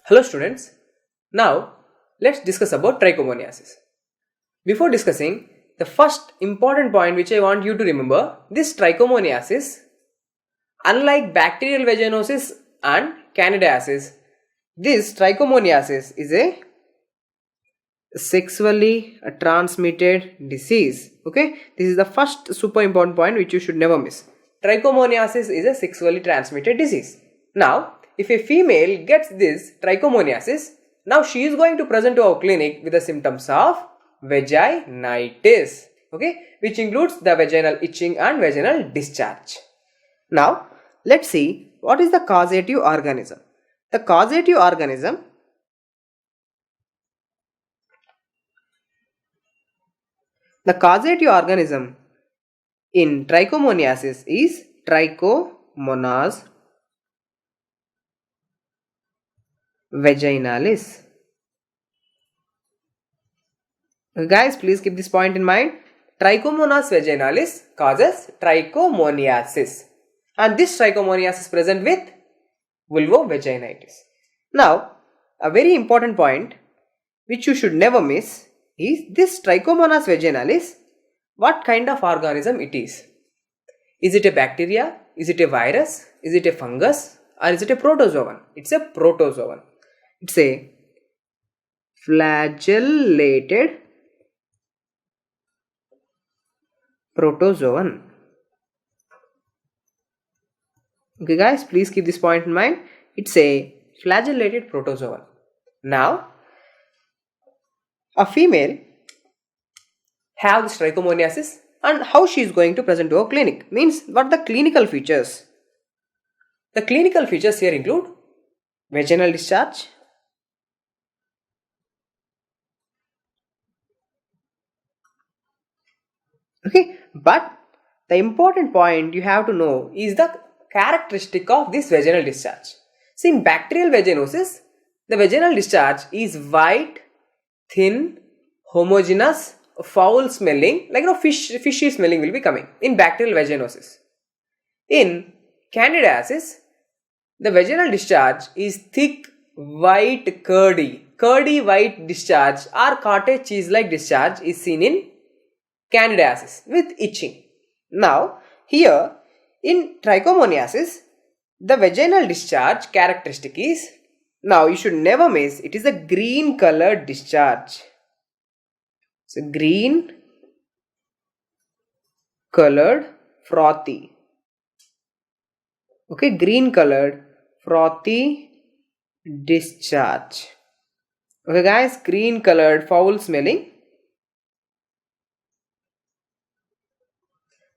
Hello students, now let's discuss about trichomoniasis. Before discussing, the first important point which I want you to remember, this trichomoniasis, unlike bacterial vaginosis and candidiasis, this trichomoniasis is a sexually transmitted disease. Okay, this is the first super important point which you should never miss. Trichomoniasis is a sexually transmitted disease. Now, if a female gets this trichomoniasis, now she is going to present to our clinic with the symptoms of vaginitis, okay, which includes the vaginal itching and vaginal discharge. Now, let's see what is the causative organism. The causative organism in trichomoniasis is Trichomonas vaginalis. Guys, please keep this point in mind. Trichomonas vaginalis causes trichomoniasis, and this trichomoniasis present with vulvovaginitis. Now, a very important point which you should never miss is this Trichomonas vaginalis, what kind of organism it is. Is it a bacteria? Is it a virus? Is it a fungus? Or is it a protozoan? It's a protozoan. It's a flagellated protozoan. Okay guys, please keep this point in mind. It's a flagellated protozoan. Now, a female have this trichomoniasis, and how she is going to present to a clinic means what the clinical features. The clinical features here include vaginal discharge, okay, but the important point you have to know is the characteristic of this vaginal discharge. See, in bacterial vaginosis, the vaginal discharge is white, thin, homogeneous, foul smelling, like fishy smelling will be coming in bacterial vaginosis. In candidiasis, the vaginal discharge is thick, white, curdy white discharge or cottage cheese like discharge is seen in candidiasis with itching. Now, here in trichomoniasis, the vaginal discharge characteristic is, now you should never miss, it is a green colored discharge. So, green colored frothy. Okay, green colored frothy discharge. Okay guys, green colored foul smelling.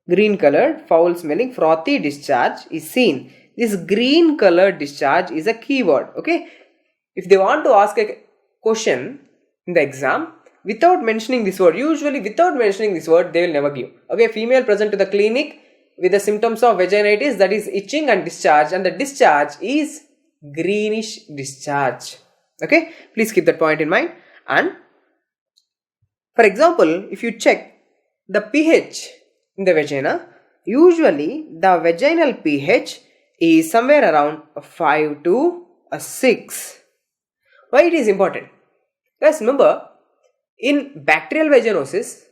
Green colored foul smelling frothy discharge is seen. This green colored discharge is a keyword. Okay, if they want to ask a question in the exam without mentioning this word, usually without mentioning this word they will never give. Okay, female present to the clinic with the symptoms of vaginitis, that is itching and discharge, and the discharge is greenish discharge. Okay, please keep that point in mind. And for example, if you check the pH in the vagina, usually the vaginal pH is somewhere around 5 to 6. Why it is important? Guys, remember, in bacterial vaginosis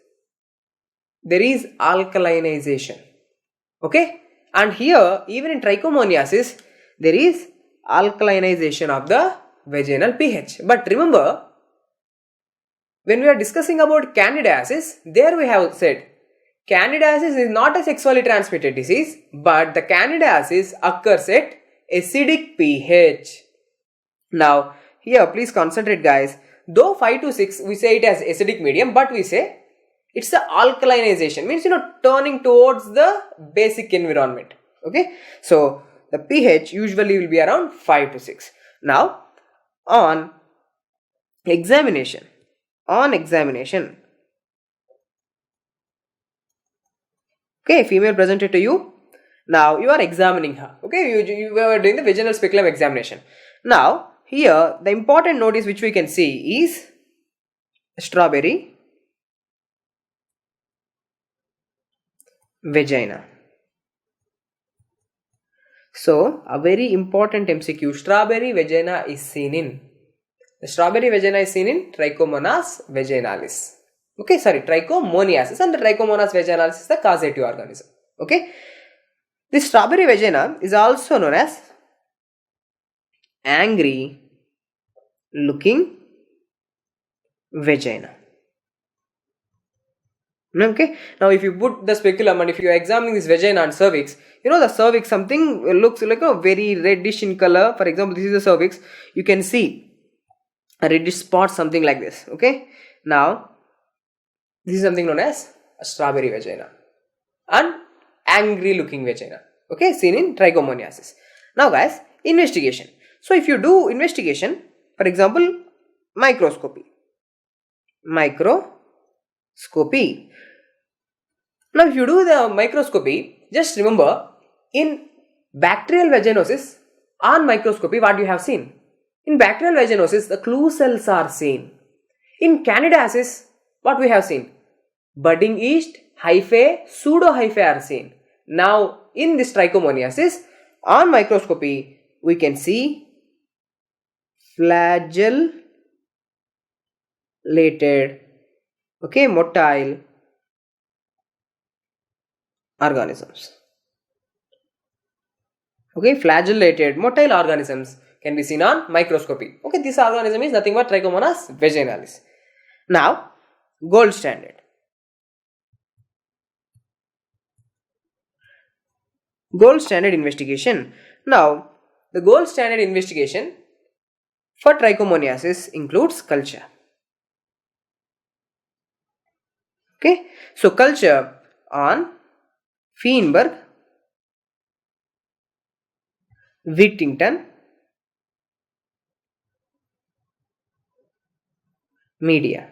there is alkalinization. Okay, and here even in trichomoniasis there is alkalinization of the vaginal pH. But remember, when we are discussing about candidiasis, there we have said candidiasis is not a sexually transmitted disease, but the candidiasis occurs at acidic pH. Now here please concentrate guys, though 5 to 6 we say it as acidic medium, but we say it's the alkalinization, means turning towards the basic environment. Okay, so the pH usually will be around 5 to 6. Now on examination, okay, female presented to you. Now you are examining her. Okay, you are doing the vaginal speculum examination. Now here the important notice which we can see is strawberry vagina. So, a very important MCQ, strawberry vagina is seen in. The strawberry vagina is seen in Trichomonas vaginalis. Okay, sorry, Trichomoniasis, and the Trichomonas vaginalis is the causative organism. Okay, this strawberry vagina is also known as angry looking vagina. Okay, now if you put the speculum and if you are examining this vagina and cervix, you know the cervix something looks like a very reddish in color. For example, this is the cervix. You can see a reddish spot, something like this. Okay, now this is something known as a strawberry vagina and angry looking vagina. Okay, seen in Trichomoniasis. Now guys, investigation. So if you do investigation, for example, microscopy. Now if you do the microscopy, just remember in bacterial vaginosis on microscopy what you have seen. In bacterial vaginosis the clue cells are seen. In candidiasis what we have seen? Budding yeast, hyphae, pseudohyphae are seen. Now in this trichomoniasis on microscopy we can see flagellated, okay, motile organisms. Okay, flagellated motile organisms can be seen on microscopy. Okay, this organism is nothing but Trichomonas vaginalis. Now, gold standard. Gold standard investigation. Now, the gold standard investigation for trichomoniasis includes culture. Okay, so culture on Feinberg, Whittington media.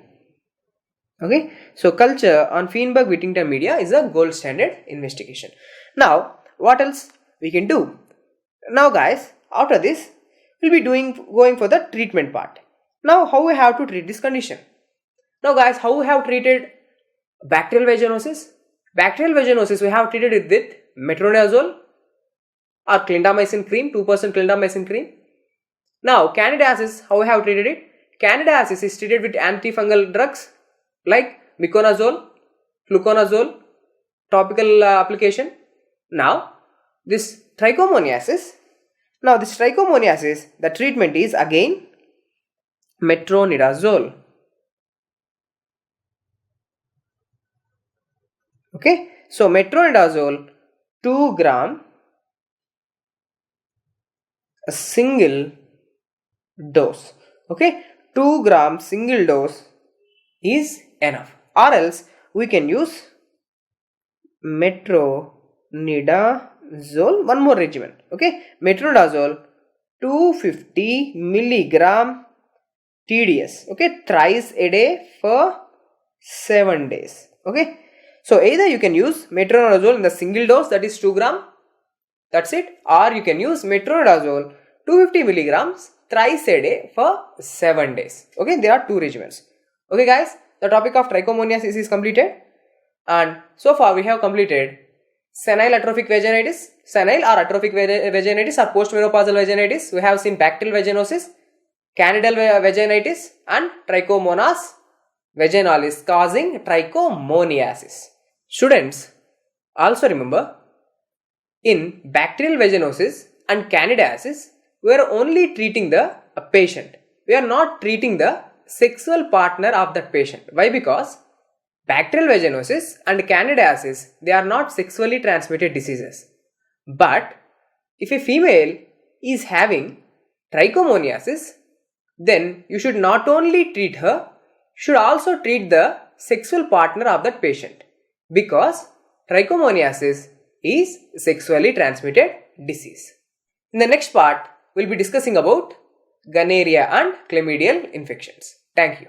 Okay, so culture on Feinberg Whittington media is a gold standard investigation. Now, what else we can do? Now guys, after this we'll be going for the treatment part. Now how we have to treat this condition? Now guys, how we have treated bacterial vaginosis? Bacterial vaginosis we have treated it with metronidazole or clindamycin cream, 2% clindamycin cream. Now candidiasis, how we have treated it? Candidiasis is treated with antifungal drugs like miconazole, fluconazole, topical application. Now this trichomoniasis, the treatment is again metronidazole. Okay, so metronidazole 2 gram a single dose. Okay, 2 gram single dose is enough, or else we can use metronidazole, one more regimen. Okay, metronidazole 250 milligram TDS. Okay, thrice a day for 7 days. Okay, so either you can use metronidazole in the single dose, that is 2 gram, that's it, or you can use metronidazole 250 milligrams thrice a day for 7 days. Okay, there are 2 regimens. Okay guys, the topic of trichomoniasis is completed, and so far we have completed senile atrophic vaginitis, senile or atrophic vaginitis or postmenopausal vaginitis. We have seen bacterial vaginosis, candidal vaginitis and Trichomonas vaginalis causing trichomoniasis. Students, also remember, in bacterial vaginosis and candidiasis, we are only treating the patient. We are not treating the sexual partner of that patient. Why? Because bacterial vaginosis and candidiasis, they are not sexually transmitted diseases. But if a female is having trichomoniasis, then you should not only treat her, you should also treat the sexual partner of that patient, because trichomoniasis is sexually transmitted disease. In the next part, we will be discussing about gonorrhea and chlamydial infections. Thank you.